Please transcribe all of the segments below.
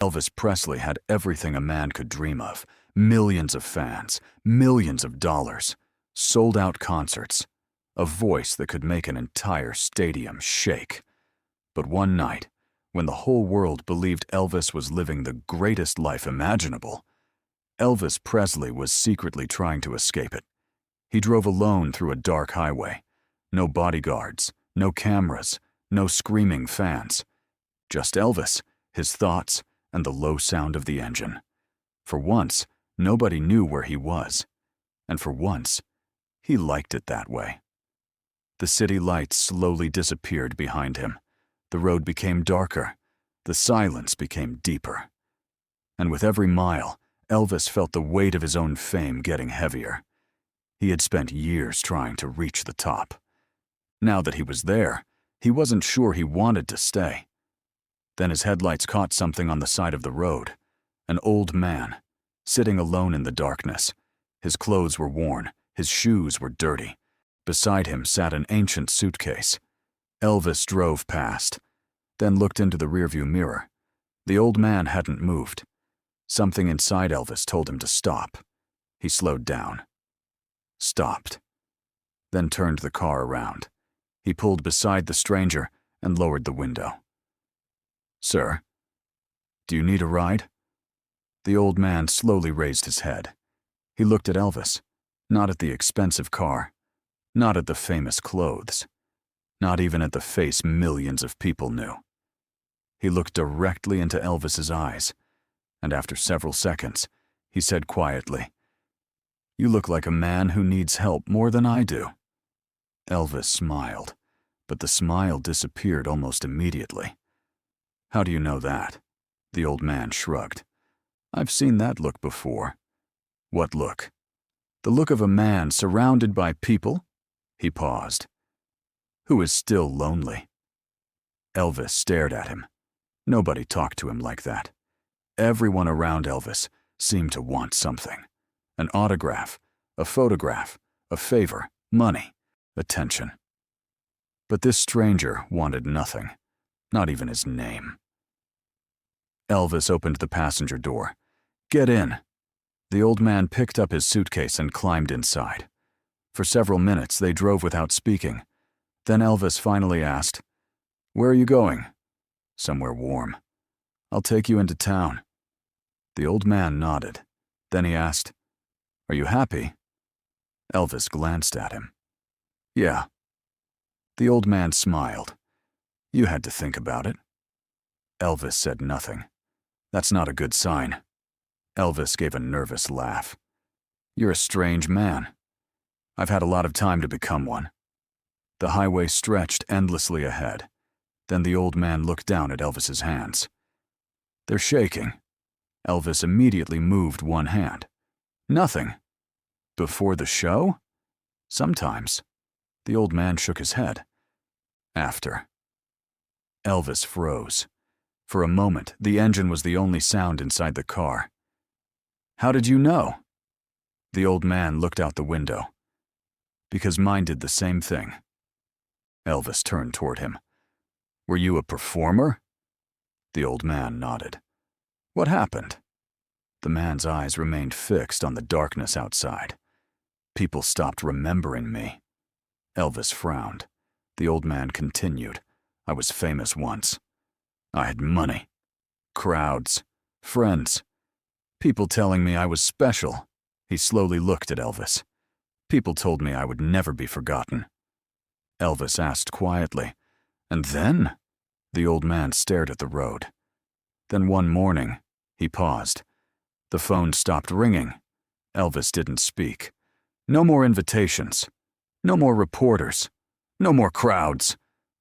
Elvis Presley had everything a man could dream of: millions of fans, millions of dollars, sold-out concerts, a voice that could make an entire stadium shake. But one night, when the whole world believed Elvis was living the greatest life imaginable, Elvis Presley was secretly trying to escape it. He drove alone through a dark highway. No bodyguards, no cameras, no screaming fans. Just Elvis, his thoughts, and the low sound of the engine. For once, nobody knew where he was. And for once, he liked it that way. The city lights slowly disappeared behind him. The road became darker. The silence became deeper. And with every mile, Elvis felt the weight of his own fame getting heavier. He had spent years trying to reach the top. Now that he was there, he wasn't sure he wanted to stay. Then his headlights caught something on the side of the road. An old man, sitting alone in the darkness. His clothes were worn, his shoes were dirty. Beside him sat an ancient suitcase. Elvis drove past, then looked into the rearview mirror. The old man hadn't moved. Something inside Elvis told him to stop. He slowed down. Stopped. Then turned the car around. He pulled beside the stranger and lowered the window. "Sir, do you need a ride?" The old man slowly raised his head. He looked at Elvis, not at the expensive car, not at the famous clothes, not even at the face millions of people knew. He looked directly into Elvis's eyes, and after several seconds, he said quietly, "You look like a man who needs help more than I do." Elvis smiled, but the smile disappeared almost immediately. "How do you know that?" The old man shrugged. "I've seen that look before." "What look?" "The look of a man surrounded by people," he paused, "who is still lonely." Elvis stared at him. Nobody talked to him like that. Everyone around Elvis seemed to want something. An autograph, a photograph, a favor, money, attention. But this stranger wanted nothing, not even his name. Elvis opened the passenger door. "Get in." The old man picked up his suitcase and climbed inside. For several minutes they drove without speaking. Then Elvis finally asked, "Where are you going?" "Somewhere warm." "I'll take you into town." The old man nodded. Then he asked, "Are you happy?" Elvis glanced at him. "Yeah." The old man smiled. "You had to think about it." Elvis said nothing. "That's not a good sign." Elvis gave a nervous laugh. "You're a strange man." "I've had a lot of time to become one." The highway stretched endlessly ahead. Then the old man looked down at Elvis's hands. "They're shaking." Elvis immediately moved one hand. "Nothing." "Before the show?" "Sometimes." The old man shook his head. "After." Elvis froze. For a moment, the engine was the only sound inside the car. "How did you know?" The old man looked out the window. "Because mine did the same thing." Elvis turned toward him. "Were you a performer?" The old man nodded. "What happened?" The man's eyes remained fixed on the darkness outside. "People stopped remembering me." Elvis frowned. The old man continued. "I was famous once. I had money, crowds, friends, people telling me I was special." He slowly looked at Elvis. "People told me I would never be forgotten." Elvis asked quietly, "And then?" The old man stared at the road. Then one morning, he paused. The phone stopped ringing. Elvis didn't speak. No more invitations. No more reporters. No more crowds.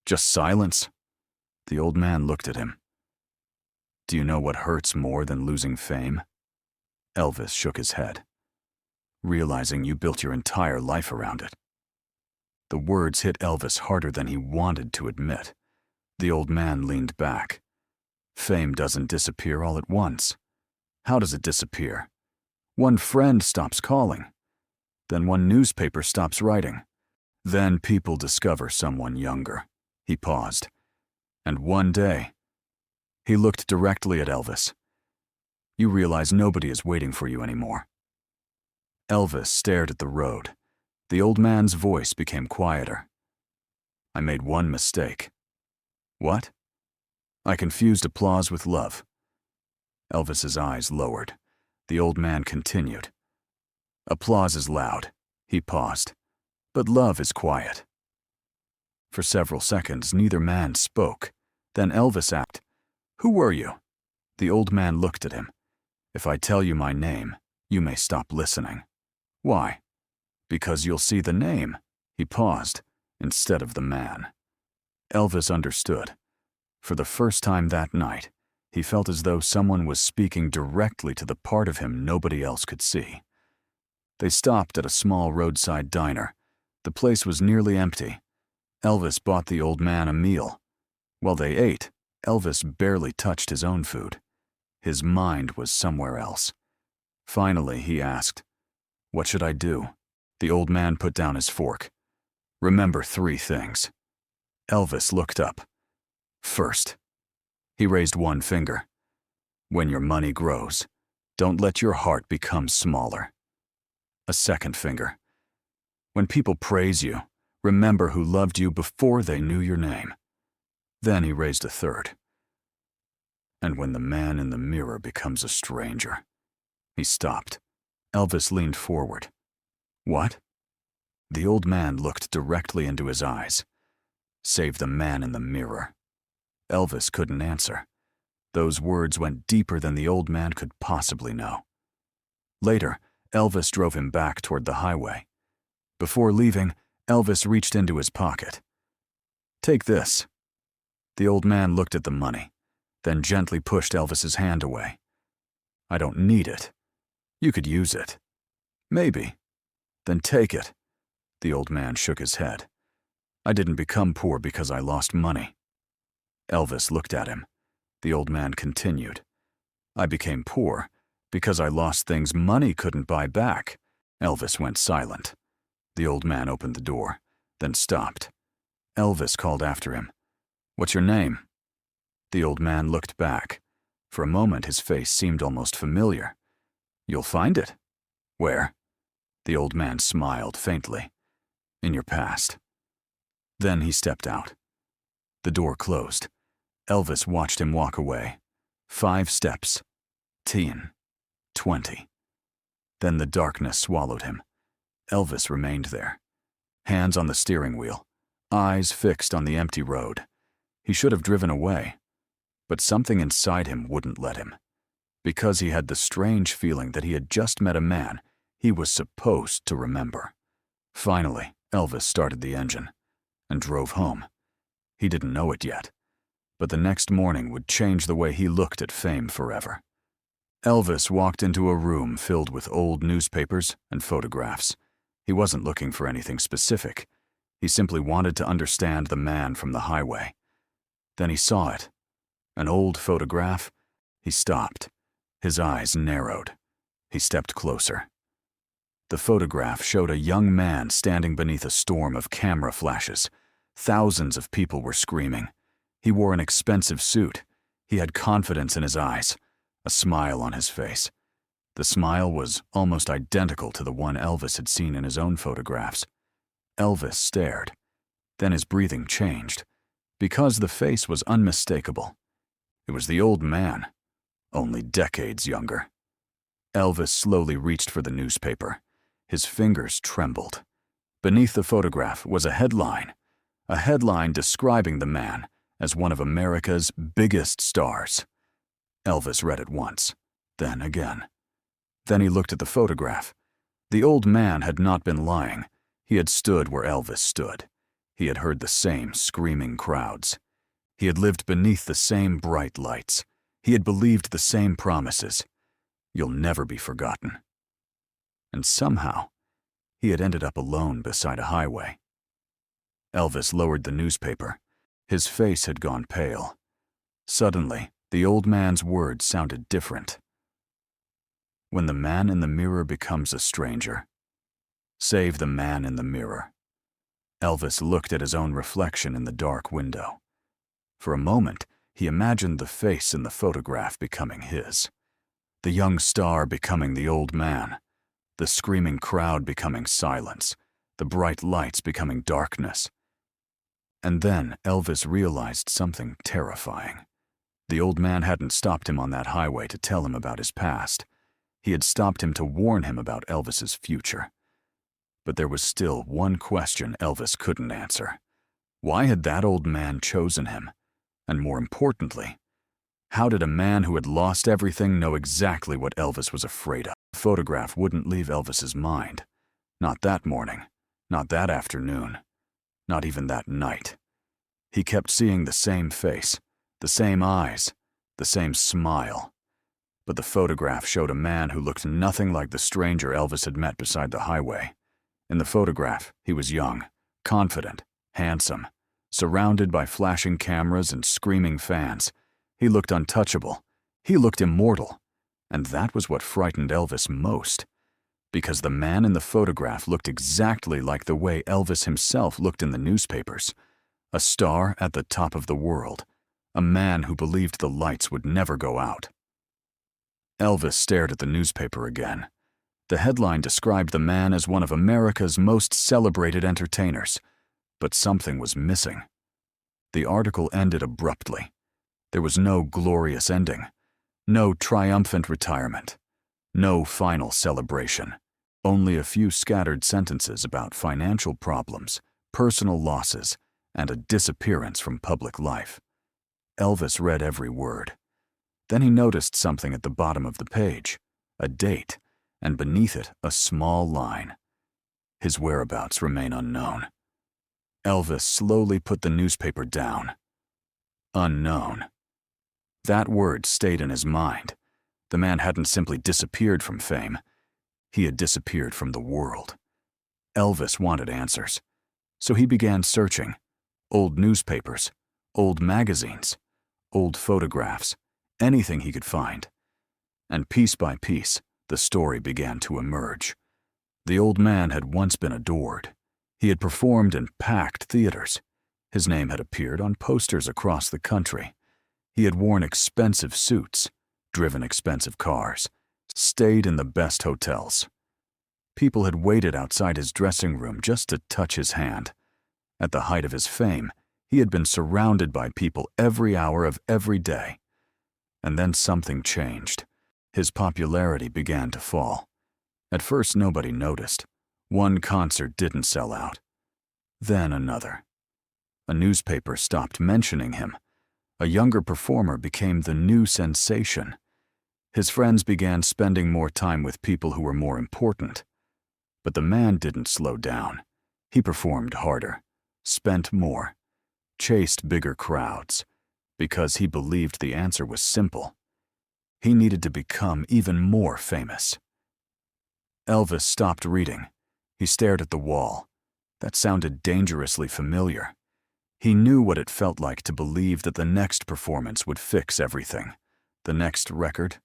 Just silence. The old man looked at him. "Do you know what hurts more than losing fame?" Elvis shook his head. "Realizing you built your entire life around it." The words hit Elvis harder than he wanted to admit. The old man leaned back. "Fame doesn't disappear all at once." "How does it disappear?" "One friend stops calling. Then one newspaper stops writing. Then people discover someone younger." He paused. "And one day," he looked directly at Elvis, You realize nobody is waiting for you anymore. Elvis stared at the road. The old man's voice became quieter. I made one mistake. What? I confused applause with love. Elvis's eyes lowered. The old man continued. Applause is loud. He paused. But love is quiet. For several seconds, neither man spoke. Then Elvis asked, Who were you? The old man looked at him. If I tell you my name, you may stop listening. Why? Because you'll see the name. He paused, instead of the man. Elvis understood. For the first time that night, he felt as though someone was speaking directly to the part of him nobody else could see. They stopped at a small roadside diner. The place was nearly empty. Elvis bought the old man a meal. While they ate, Elvis barely touched his own food. His mind was somewhere else. Finally, he asked, What should I do? The old man put down his fork. Remember 3 things. Elvis looked up. First, he raised one finger. When your money grows, don't let your heart become smaller. A second finger. When people praise you, remember who loved you before they knew your name. Then he raised a third. And when the man in the mirror becomes a stranger. He stopped. Elvis leaned forward. What? The old man looked directly into his eyes. Save the man in the mirror. Elvis couldn't answer. Those words went deeper than the old man could possibly know. Later, Elvis drove him back toward the highway. Before leaving, Elvis reached into his pocket. Take this. The old man looked at the money, then gently pushed Elvis's hand away. I don't need it. You could use it. Maybe. Then take it. The old man shook his head. I didn't become poor because I lost money. Elvis looked at him. The old man continued. I became poor because I lost things money couldn't buy back. Elvis went silent. The old man opened the door, then stopped. Elvis called after him. What's your name? The old man looked back. For a moment, his face seemed almost familiar. You'll find it. Where? The old man smiled faintly. In your past. Then he stepped out. The door closed. Elvis watched him walk away. 5 steps. 10. 20. Then the darkness swallowed him. Elvis remained there. Hands on the steering wheel. Eyes fixed on the empty road. He should have driven away. But something inside him wouldn't let him. Because he had the strange feeling that he had just met a man he was supposed to remember. Finally, Elvis started the engine and drove home. He didn't know it yet, but the next morning would change the way he looked at fame forever. Elvis walked into a room filled with old newspapers and photographs. He wasn't looking for anything specific. He simply wanted to understand the man from the highway. Then he saw it. An old photograph. He stopped. His eyes narrowed. He stepped closer. The photograph showed a young man standing beneath a storm of camera flashes. Thousands of people were screaming. He wore an expensive suit. He had confidence in his eyes, a smile on his face. The smile was almost identical to the one Elvis had seen in his own photographs. Elvis stared. Then his breathing changed, because the face was unmistakable. It was the old man, only decades younger. Elvis slowly reached for the newspaper. His fingers trembled. Beneath the photograph was a headline describing the man as one of America's biggest stars. Elvis read it once, then again. Then he looked at the photograph. The old man had not been lying. He had stood where Elvis stood. He had heard the same screaming crowds. He had lived beneath the same bright lights. He had believed the same promises. You'll never be forgotten. And somehow, he had ended up alone beside a highway. Elvis lowered the newspaper. His face had gone pale. Suddenly, the old man's words sounded different. When the man in the mirror becomes a stranger, save the man in the mirror. Elvis looked at his own reflection in the dark window. For a moment, he imagined the face in the photograph becoming his. The young star becoming the old man, the screaming crowd becoming silence, the bright lights becoming darkness. And then Elvis realized something terrifying. The old man hadn't stopped him on that highway to tell him about his past. He had stopped him to warn him about Elvis's future. But there was still one question Elvis couldn't answer. Why had that old man chosen him? And more importantly, how did a man who had lost everything know exactly what Elvis was afraid of? The photograph wouldn't leave Elvis's mind. Not that morning, not that afternoon, not even that night. He kept seeing the same face, the same eyes, the same smile. But the photograph showed a man who looked nothing like the stranger Elvis had met beside the highway. In the photograph, he was young, confident, handsome, surrounded by flashing cameras and screaming fans. He looked untouchable. He looked immortal. And that was what frightened Elvis most. Because the man in the photograph looked exactly like the way Elvis himself looked in the newspapers. A star at the top of the world. A man who believed the lights would never go out. Elvis stared at the newspaper again. The headline described the man as one of America's most celebrated entertainers. But something was missing. The article ended abruptly. There was no glorious ending, no triumphant retirement, no final celebration, only a few scattered sentences about financial problems, personal losses, and a disappearance from public life. Elvis read every word. Then he noticed something at the bottom of the page, a date, and beneath it a small line. His whereabouts remain unknown. Elvis slowly put the newspaper down. Unknown. That word stayed in his mind. The man hadn't simply disappeared from fame. He had disappeared from the world. Elvis wanted answers. So he began searching. Old newspapers, old magazines, old photographs, anything he could find. And piece by piece, the story began to emerge. The old man had once been adored. He had performed in packed theaters. His name had appeared on posters across the country. He had worn expensive suits, driven expensive cars, stayed in the best hotels. People had waited outside his dressing room just to touch his hand. At the height of his fame, he had been surrounded by people every hour of every day. And then something changed. His popularity began to fall. At first, nobody noticed. One concert didn't sell out. Then another. A newspaper stopped mentioning him. A younger performer became the new sensation. His friends began spending more time with people who were more important. But the man didn't slow down. He performed harder, spent more, chased bigger crowds, because he believed the answer was simple. He needed to become even more famous. Elvis stopped reading. He stared at the wall. That sounded dangerously familiar. He knew what it felt like to believe that the next performance would fix everything. The next record,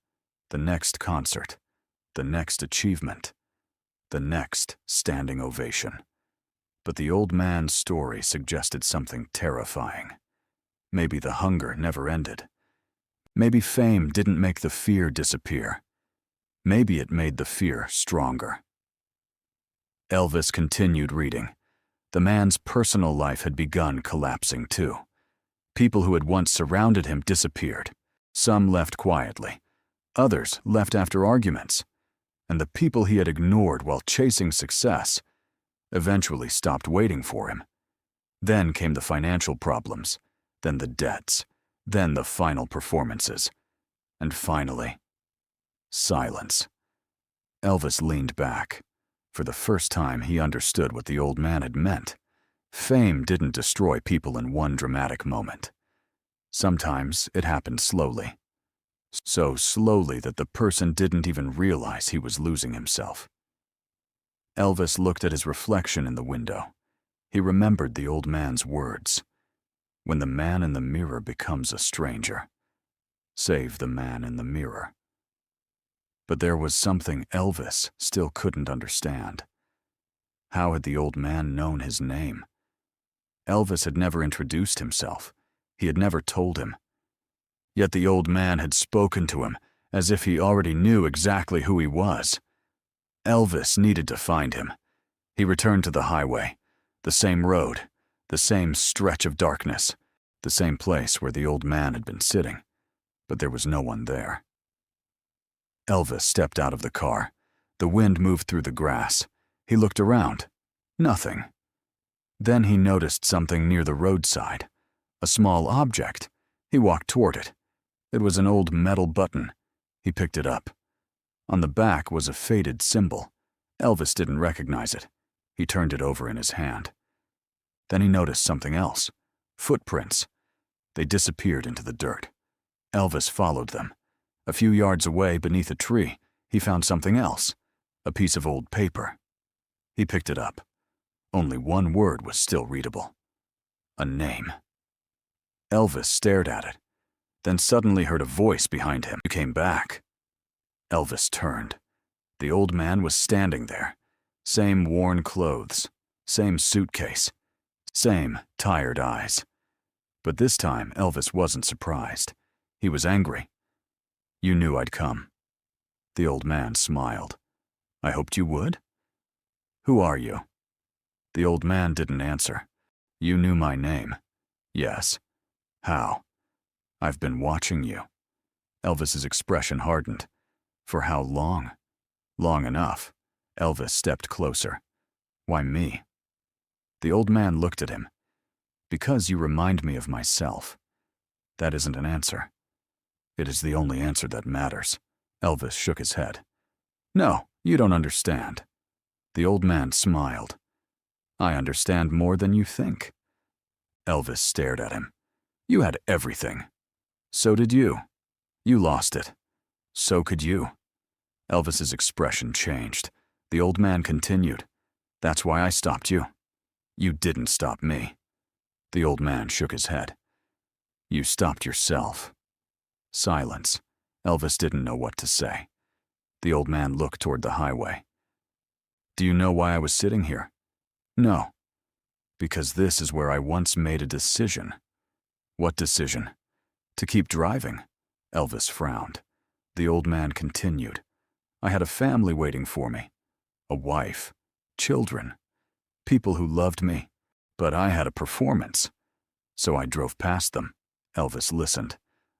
the next concert, the next achievement, the next standing ovation. But the old man's story suggested something terrifying. Maybe the hunger never ended. Maybe fame didn't make the fear disappear. Maybe it made the fear stronger. Elvis continued reading. The man's personal life had begun collapsing too. People who had once surrounded him disappeared. Some left quietly. Others left after arguments. And the people he had ignored while chasing success eventually stopped waiting for him. Then came the financial problems, then the debts, then the final performances, and finally, silence. Elvis leaned back. For the first time, he understood what the old man had meant. Fame didn't destroy people in one dramatic moment. Sometimes it happened slowly. So slowly that the person didn't even realize he was losing himself. Elvis looked at his reflection in the window. He remembered the old man's words. When the man in the mirror becomes a stranger, save the man in the mirror. But there was something Elvis still couldn't understand. How had the old man known his name? Elvis had never introduced himself. He had never told him. Yet the old man had spoken to him as if he already knew exactly who he was. Elvis needed to find him. He returned to the highway, the same road, the same stretch of darkness, the same place where the old man had been sitting, but there was no one there. Elvis stepped out of the car. The wind moved through the grass. He looked around. Nothing. Then he noticed something near the roadside. A small object. He walked toward it. It was an old metal button. He picked it up. On the back was a faded symbol. Elvis didn't recognize it. He turned it over in his hand. Then he noticed something else. Footprints. They disappeared into the dirt. Elvis followed them. A few yards away, beneath a tree, he found something else. A piece of old paper. He picked it up. Only one word was still readable. A name. Elvis stared at it, then suddenly heard a voice behind him. "You came back." Elvis turned. The old man was standing there. Same worn clothes, same suitcase, same tired eyes. But this time, Elvis wasn't surprised. He was angry. "You knew I'd come." The old man smiled. "I hoped you would." "Who are you?" The old man didn't answer. "You knew my name." "Yes." "How?" "I've been watching you." Elvis's expression hardened. "For how long?" "Long enough." Elvis stepped closer. "Why me?" The old man looked at him. "Because you remind me of myself." "That isn't an answer." "It is the only answer that matters." Elvis shook his head. "No, you don't understand." The old man smiled. "I understand more than you think." Elvis stared at him. "You had everything." "So did you. You lost it." "So could you." Elvis's expression changed. The old man continued. "That's why I stopped you." "You didn't stop me." The old man shook his head. "You stopped yourself." Silence. Elvis didn't know what to say. The old man looked toward the highway. "Do you know why I was sitting here?" "No." "Because this is where I once made a decision." "What decision?" "To keep driving." Elvis frowned. The old man continued. "I had a family waiting for me. A wife. Children. People who loved me. But I had a performance. So I drove past them." Elvis listened.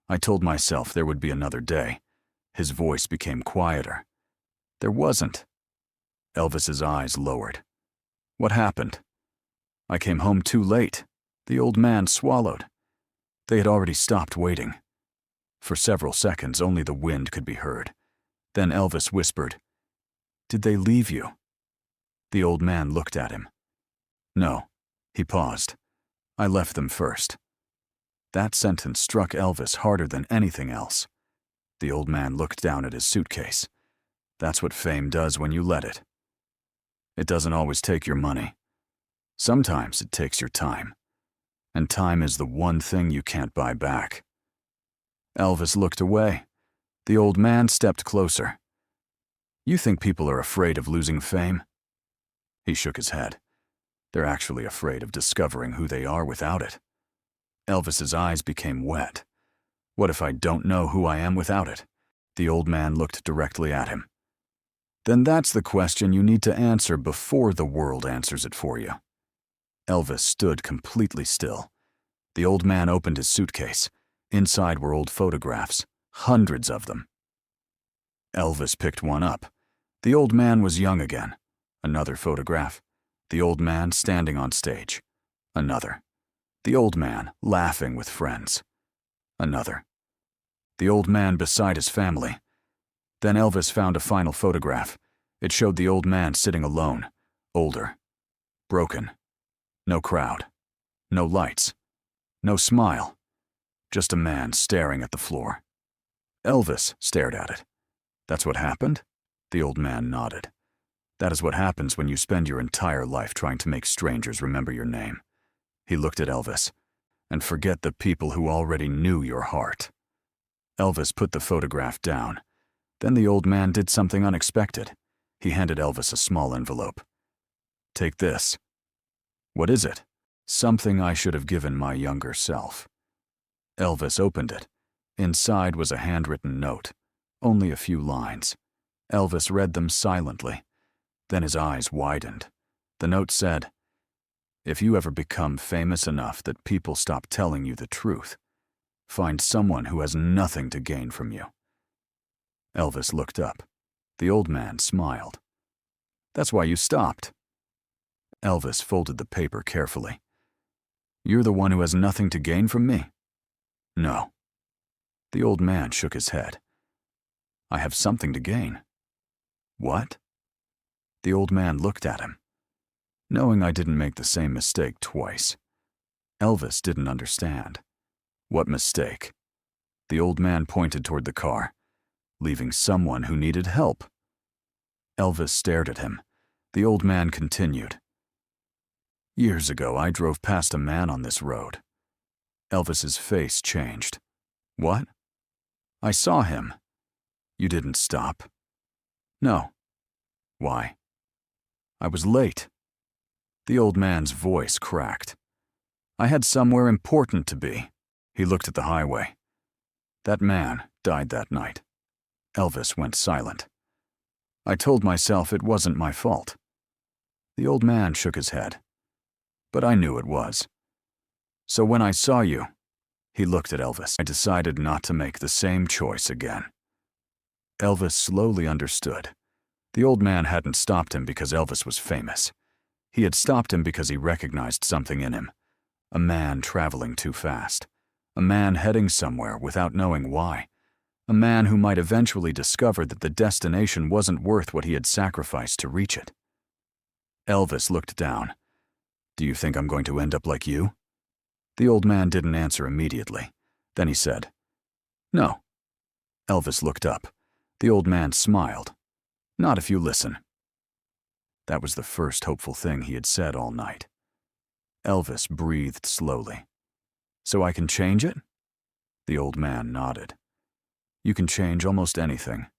"I told myself there would be another day." His voice became quieter. "There wasn't." Elvis's eyes lowered. "What happened?" "I came home too late." The old man swallowed. They had already stopped waiting. For several seconds, only the wind could be heard. Then Elvis whispered, "Did they leave you?" The old man looked at him. "No." He paused. "I left them first." That sentence struck Elvis harder than anything else. The old man looked down at his suitcase. "That's what fame does when you let it. It doesn't always take your money. Sometimes it takes your time. And time is the one thing you can't buy back." Elvis looked away. The old man stepped closer. "You think people are afraid of losing fame?" He shook his head. "They're actually afraid of discovering who they are without it." Elvis's eyes became wet. "What if I don't know who I am without it?" The old man looked directly at him. "Then that's the question you need to answer before the world answers it for you." Elvis stood completely still. The old man opened his suitcase. Inside were old photographs, hundreds of them. Elvis picked one up. The old man was young again. Another photograph. The old man standing on stage. Another. The old man laughing with friends. Another. The old man beside his family. Then Elvis found a final photograph. It showed the old man sitting alone, older, broken. No crowd. No lights. No smile. Just a man staring at the floor. Elvis stared at it. "That's what happened?" The old man nodded. "That is what happens when you spend your entire life trying to make strangers remember your name." He looked at Elvis. "And forget the people who already knew your heart." Elvis put the photograph down. Then the old man did something unexpected. He handed Elvis a small envelope. "Take this." "What is it?" "Something I should have given my younger self." Elvis opened it. Inside was a handwritten note. Only a few lines. Elvis read them silently. Then his eyes widened. The note said, "If you ever become famous enough that people stop telling you the truth, find someone who has nothing to gain from you." Elvis looked up. The old man smiled. "That's why you stopped." Elvis folded the paper carefully. "You're the one who has nothing to gain from me?" "No." The old man shook his head. "I have something to gain." "What?" The old man looked at him. Knowing I didn't make the same mistake twice. Elvis didn't understand. "What mistake?" The old man pointed toward the car. "Leaving someone who needed help." Elvis stared at him. The old man continued. "Years ago, I drove past a man on this road." Elvis's face changed. "What?" "I saw him." "You didn't stop?" "No." "Why?" "I was late." The old man's voice cracked. "I had somewhere important to be." He looked at the highway. "That man died that night." Elvis went silent. "I told myself it wasn't my fault." The old man shook his head. "But I knew it was. So when I saw you," he looked at Elvis, "I decided not to make the same choice again." Elvis slowly understood. The old man hadn't stopped him because Elvis was famous. He had stopped him because he recognized something in him. A man traveling too fast. A man heading somewhere without knowing why. A man who might eventually discover that the destination wasn't worth what he had sacrificed to reach it. Elvis looked down. "Do you think I'm going to end up like you?" The old man didn't answer immediately. Then he said, "No." Elvis looked up. The old man smiled. "Not if you listen." That was the first hopeful thing he had said all night. Elvis breathed slowly. "So I can change it?" The old man nodded. "You can change almost anything."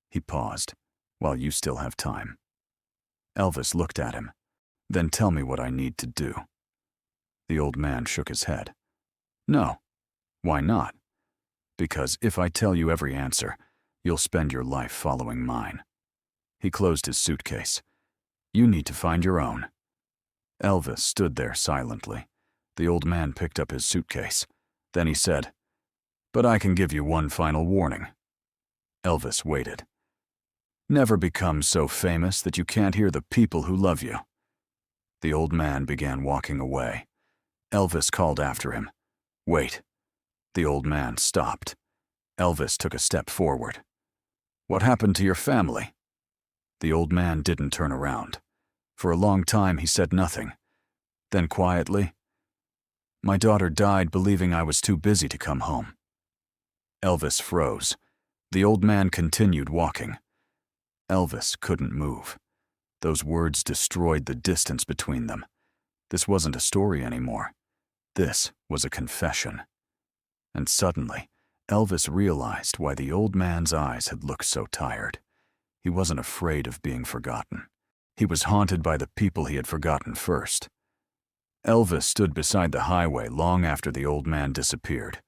He paused. "While you still have time." Elvis looked at him. "Then tell me what I need to do." The old man shook his head. "No." "Why not?" "Because if I tell you every answer, you'll spend your life following mine." He closed his suitcase. "You need to find your own." Elvis stood there silently. The old man picked up his suitcase. Then he said, "But I can give you one final warning." Elvis waited. "Never become so famous that you can't hear the people who love you." The old man began walking away. Elvis called after him, "Wait." The old man stopped. Elvis took a step forward. "What happened to your family?" The old man didn't turn around. For a long time he said nothing. Then quietly, "My daughter died believing I was too busy to come home." Elvis froze. The old man continued walking. Elvis couldn't move. Those words destroyed the distance between them. This wasn't a story anymore. This was a confession. And suddenly, Elvis realized why the old man's eyes had looked so tired. He wasn't afraid of being forgotten. He was haunted by the people he had forgotten first. Elvis stood beside the highway long after the old man disappeared.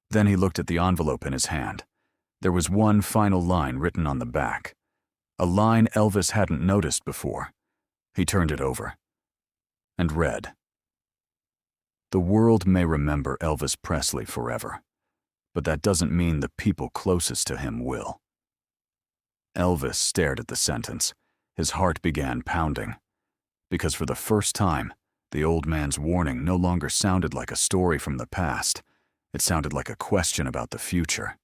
Then he looked at the envelope in his hand. There was one final line written on the back. A line Elvis hadn't noticed before. He turned it over and read, "The world may remember Elvis Presley forever, but that doesn't mean the people closest to him will." Elvis stared at the sentence. His heart began pounding. Because for the first time, the old man's warning no longer sounded like a story from the past. It sounded like a question about the future.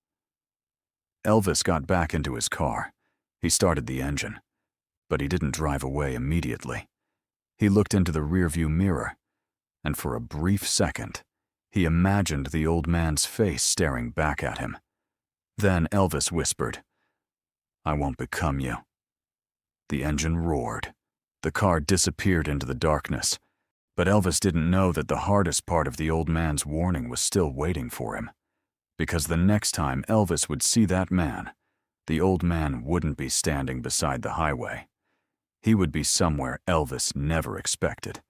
Elvis got back into his car. He started the engine, but he didn't drive away immediately. He looked into the rearview mirror, and for a brief second, he imagined the old man's face staring back at him. Then Elvis whispered, "I won't become you." The engine roared. The car disappeared into the darkness, but Elvis didn't know that the hardest part of the old man's warning was still waiting for him. Because the next time Elvis would see that man, the old man wouldn't be standing beside the highway. He would be somewhere Elvis never expected,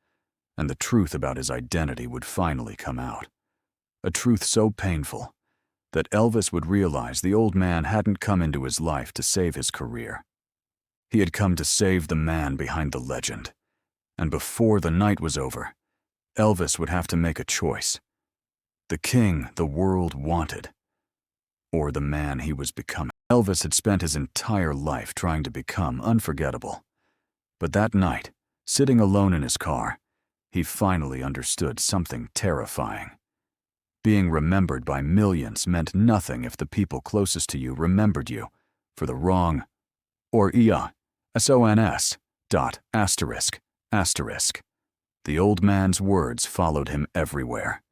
and the truth about his identity would finally come out. A truth so painful that Elvis would realize the old man hadn't come into his life to save his career. He had come to save the man behind the legend. And before the night was over, Elvis would have to make a choice. The king the world wanted, or the man he was becoming. Elvis had spent his entire life trying to become unforgettable. But that night, sitting alone in his car, he finally understood something terrifying. Being remembered by millions meant nothing if the people closest to you remembered you for the wrong, or sons, ****. The old man's words followed him everywhere.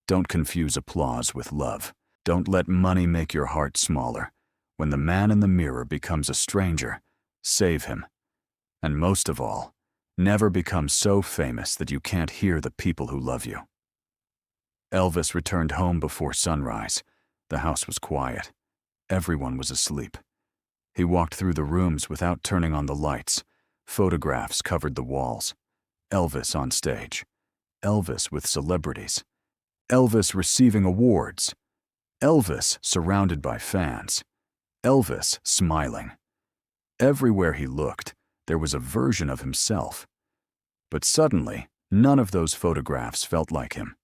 Don't confuse applause with love. Don't let money make your heart smaller. When the man in the mirror becomes a stranger, save him. And most of all, never become so famous that you can't hear the people who love you. Elvis returned home before sunrise. The house was quiet. Everyone was asleep. He walked through the rooms without turning on the lights. Photographs covered the walls. Elvis on stage. Elvis with celebrities. Elvis receiving awards. Elvis surrounded by fans. Elvis smiling. Everywhere he looked, there was a version of himself. But suddenly, none of those photographs felt like him.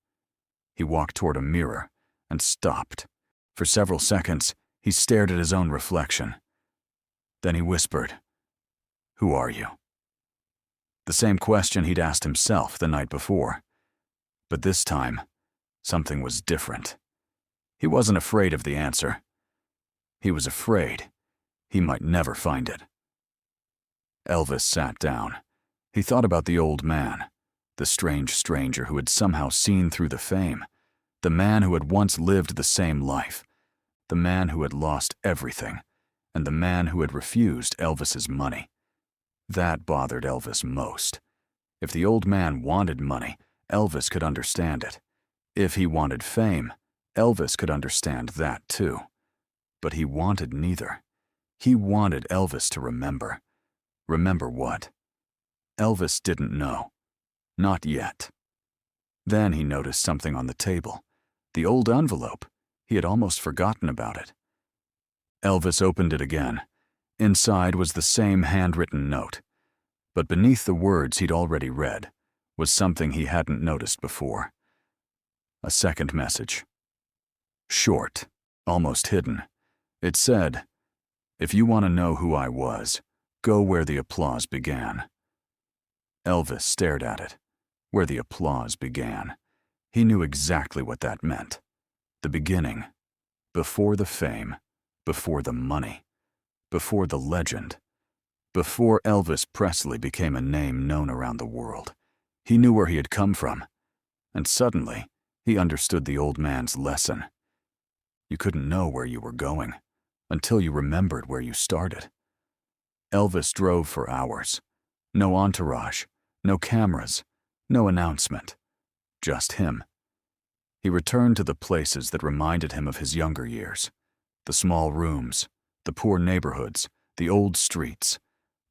He walked toward a mirror and stopped. For several seconds, he stared at his own reflection. Then he whispered, "Who are you?" The same question he'd asked himself the night before. But this time, something was different. He wasn't afraid of the answer. He was afraid he might never find it. Elvis sat down. He thought about the old man, the strange stranger who had somehow seen through the fame, the man who had once lived the same life, the man who had lost everything, and the man who had refused Elvis's money. That bothered Elvis most. If the old man wanted money, Elvis could understand it. If he wanted fame, Elvis could understand that too. But he wanted neither. He wanted Elvis to remember. Remember what? Elvis didn't know. Not yet. Then he noticed something on the table. The old envelope. He had almost forgotten about it. Elvis opened it again. Inside was the same handwritten note. But beneath the words he'd already read was something he hadn't noticed before. A second message. Short, almost hidden. It said, "If you want to know who I was, go where the applause began." Elvis stared at it. Where the applause began. He knew exactly what that meant. The beginning. Before the fame. Before the money. Before the legend. Before Elvis Presley became a name known around the world. He knew where he had come from. And suddenly, he understood the old man's lesson. You couldn't know where you were going until you remembered where you started. Elvis drove for hours. No entourage, no cameras, no announcement. Just him. He returned to the places that reminded him of his younger years. The small rooms, the poor neighborhoods, the old streets,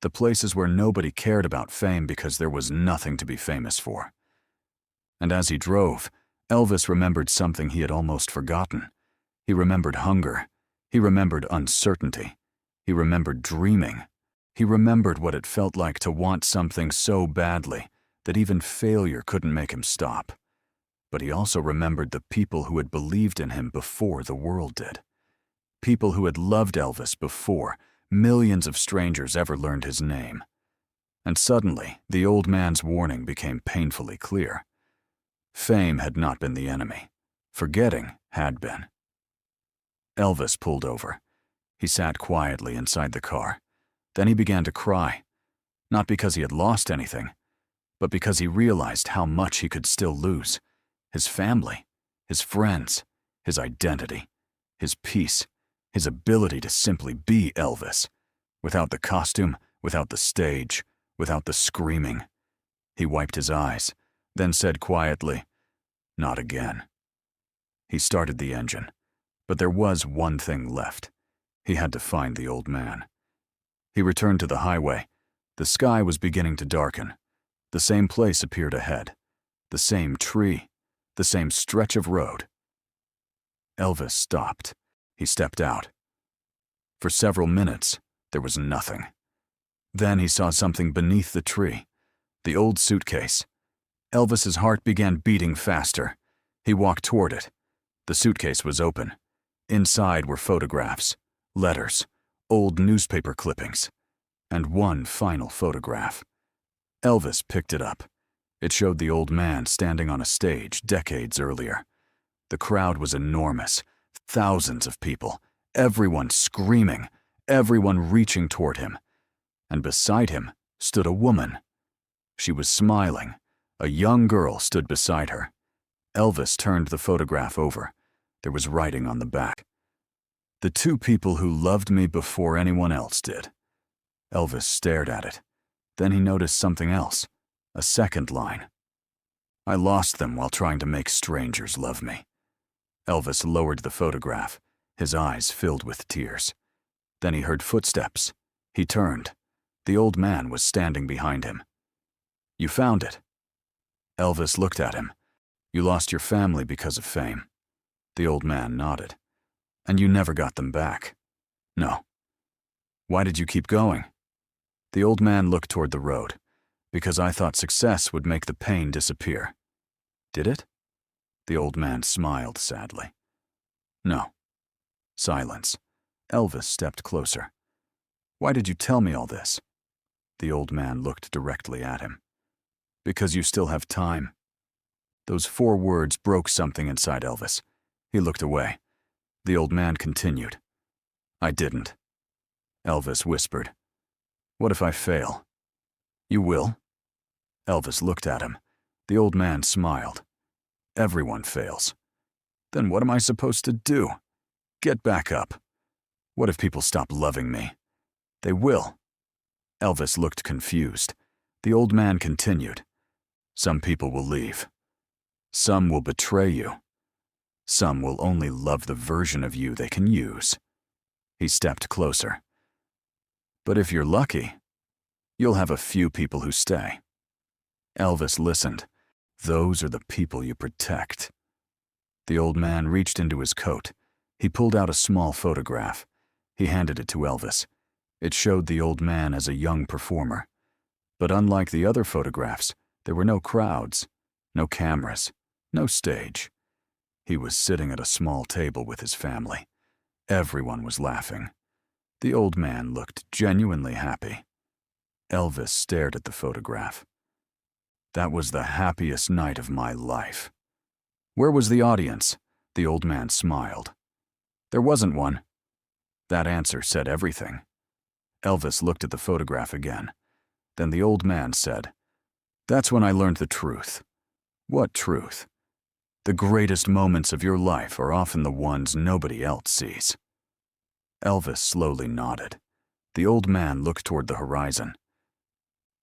the places where nobody cared about fame because there was nothing to be famous for. And as he drove, Elvis remembered something he had almost forgotten. He remembered hunger. He remembered uncertainty. He remembered dreaming. He remembered what it felt like to want something so badly that even failure couldn't make him stop. But he also remembered the people who had believed in him before the world did. People who had loved Elvis before millions of strangers ever learned his name. And suddenly, the old man's warning became painfully clear. Fame had not been the enemy. Forgetting had been. Elvis pulled over. He sat quietly inside the car. Then he began to cry. Not because he had lost anything, but because he realized how much he could still lose. His family, his friends, his identity, his peace, his ability to simply be Elvis. Without the costume, without the stage, without the screaming. He wiped his eyes, then said quietly, "Not again." He started the engine, but there was one thing left. He had to find the old man. He returned to the highway. The sky was beginning to darken. The same place appeared ahead. The same tree. The same stretch of road. Elvis stopped. He stepped out. For several minutes, there was nothing. Then he saw something beneath the tree. The old suitcase. Elvis's heart began beating faster. He walked toward it. The suitcase was open. Inside were photographs, letters, old newspaper clippings, and one final photograph. Elvis picked it up. It showed the old man standing on a stage decades earlier. The crowd was enormous, thousands of people, everyone screaming, everyone reaching toward him. And beside him stood a woman. She was smiling. A young girl stood beside her. Elvis turned the photograph over. There was writing on the back. "The two people who loved me before anyone else did." Elvis stared at it. Then he noticed something else, a second line. "I lost them while trying to make strangers love me." Elvis lowered the photograph, his eyes filled with tears. Then he heard footsteps. He turned. The old man was standing behind him. "You found it." Elvis looked at him. "You lost your family because of fame." The old man nodded. "And you never got them back." "No." "Why did you keep going?" The old man looked toward the road. "Because I thought success would make the pain disappear." "Did it?" The old man smiled sadly. "No." Silence. Elvis stepped closer. "Why did you tell me all this?" The old man looked directly at him. "Because you still have time." Those 4 words broke something inside Elvis. He looked away. The old man continued. "I didn't." Elvis whispered. "What if I fail?" "You will." Elvis looked at him. The old man smiled. "Everyone fails." "Then what am I supposed to do?" "Get back up." "What if people stop loving me?" "They will." Elvis looked confused. The old man continued. "Some people will leave. Some will betray you. Some will only love the version of you they can use." He stepped closer. "But if you're lucky, you'll have a few people who stay." Elvis listened. "Those are the people you protect." The old man reached into his coat. He pulled out a small photograph. He handed it to Elvis. It showed the old man as a young performer. But unlike the other photographs, there were no crowds, no cameras, no stage. He was sitting at a small table with his family. Everyone was laughing. The old man looked genuinely happy. Elvis stared at the photograph. "That was the happiest night of my life." "Where was the audience?" The old man smiled. "There wasn't one." That answer said everything. Elvis looked at the photograph again. Then the old man said, "That's when I learned the truth." "What truth?" "The greatest moments of your life are often the ones nobody else sees." Elvis slowly nodded. The old man looked toward the horizon.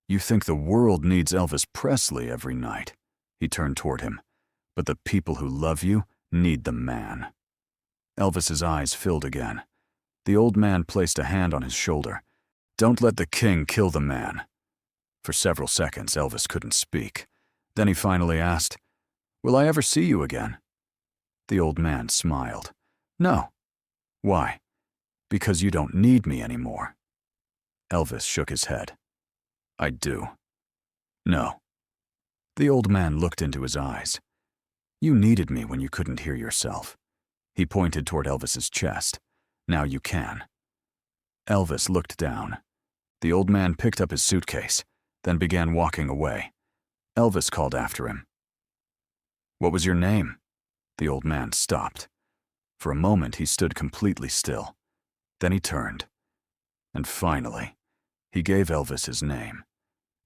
"You think the world needs Elvis Presley every night." He turned toward him. "But the people who love you need the man." Elvis's eyes filled again. The old man placed a hand on his shoulder. "Don't let the king kill the man." For several seconds, Elvis couldn't speak. Then he finally asked, "Will I ever see you again?" The old man smiled. "No." "Why?" "Because you don't need me anymore." Elvis shook his head. "I do." "No." The old man looked into his eyes. "You needed me when you couldn't hear yourself." He pointed toward Elvis's chest. "Now you can." Elvis looked down. The old man picked up his suitcase, then began walking away. Elvis called after him. "What was your name?" The old man stopped. For a moment he stood completely still. Then he turned. And finally, he gave Elvis his name.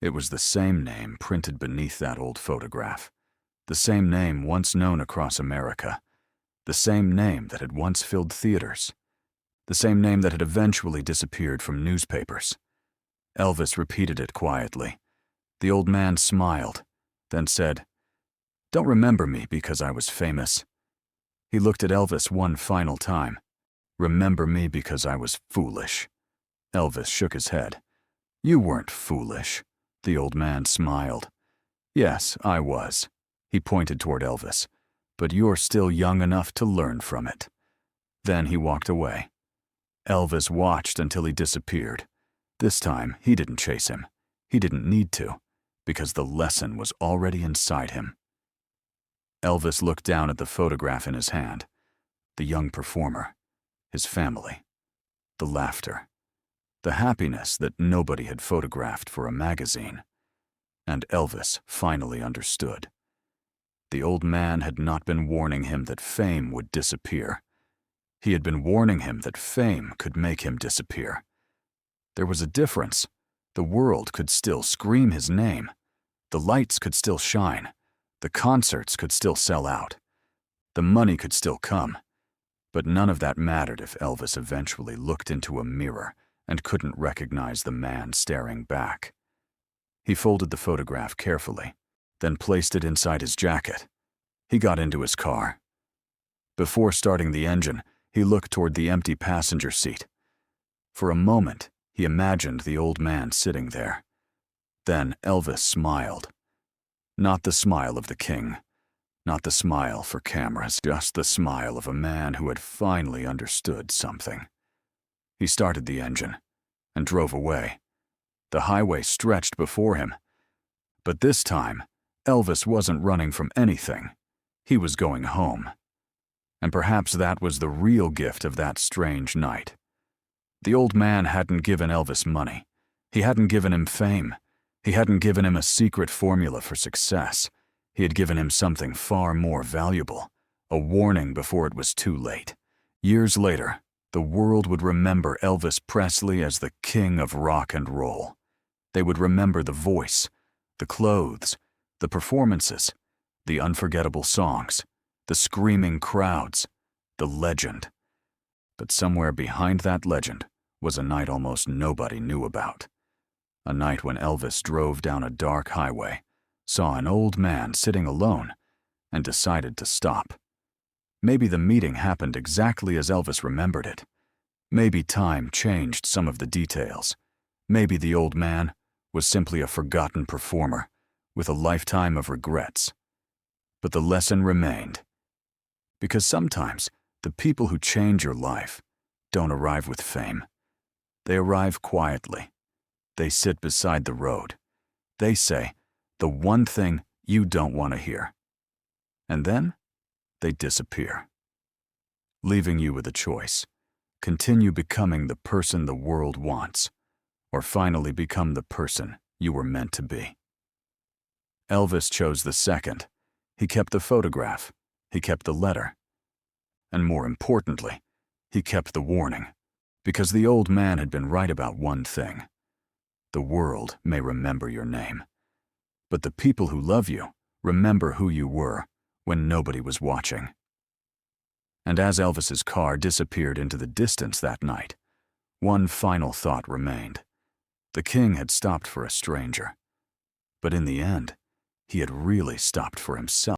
It was the same name printed beneath that old photograph. The same name once known across America. The same name that had once filled theaters. The same name that had eventually disappeared from newspapers. Elvis repeated it quietly. The old man smiled, then said, "Don't remember me because I was famous." He looked at Elvis one final time. "Remember me because I was foolish." Elvis shook his head. "You weren't foolish." The old man smiled. "Yes, I was." He pointed toward Elvis. but you're still young enough to learn from it." Then he walked away. Elvis watched until he disappeared. This time, he didn't chase him. He didn't need to, because the lesson was already inside him. Elvis looked down at the photograph in his hand. The young performer, his family, the laughter, the happiness that nobody had photographed for a magazine. And Elvis finally understood. The old man had not been warning him that fame would disappear. He had been warning him that fame could make him disappear. There was a difference. The world could still scream his name. The lights could still shine. The concerts could still sell out. The money could still come. But none of that mattered if Elvis eventually looked into a mirror and couldn't recognize the man staring back. He folded the photograph carefully, then placed it inside his jacket. He got into his car. Before starting the engine, he looked toward the empty passenger seat. For a moment, he imagined the old man sitting there. Then Elvis smiled. Not the smile of the king, not the smile for cameras, just the smile of a man who had finally understood something. He started the engine and drove away. The highway stretched before him. But this time, Elvis wasn't running from anything. He was going home. And perhaps that was the real gift of that strange night. The old man hadn't given Elvis money. He hadn't given him fame. He hadn't given him a secret formula for success. He had given him something far more valuable, a warning before it was too late. Years later, the world would remember Elvis Presley as the king of rock and roll. They would remember the voice, the clothes, the performances, the unforgettable songs, the screaming crowds, the legend. But somewhere behind that legend was a night almost nobody knew about. A night when Elvis drove down a dark highway, saw an old man sitting alone, and decided to stop. Maybe the meeting happened exactly as Elvis remembered it. Maybe time changed some of the details. Maybe the old man was simply a forgotten performer with a lifetime of regrets. But the lesson remained. Because sometimes the people who change your life don't arrive with fame. They arrive quietly. They sit beside the road. They say the one thing you don't want to hear. And then they disappear, leaving you with a choice. Continue becoming the person the world wants, or finally become the person you were meant to be. Elvis chose the second. He kept the photograph. He kept the letter. And more importantly, he kept the warning, because the old man had been right about one thing. The world may remember your name, but the people who love you remember who you were when nobody was watching. And as Elvis's car disappeared into the distance that night, one final thought remained. The king had stopped for a stranger, but in the end, he had really stopped for himself.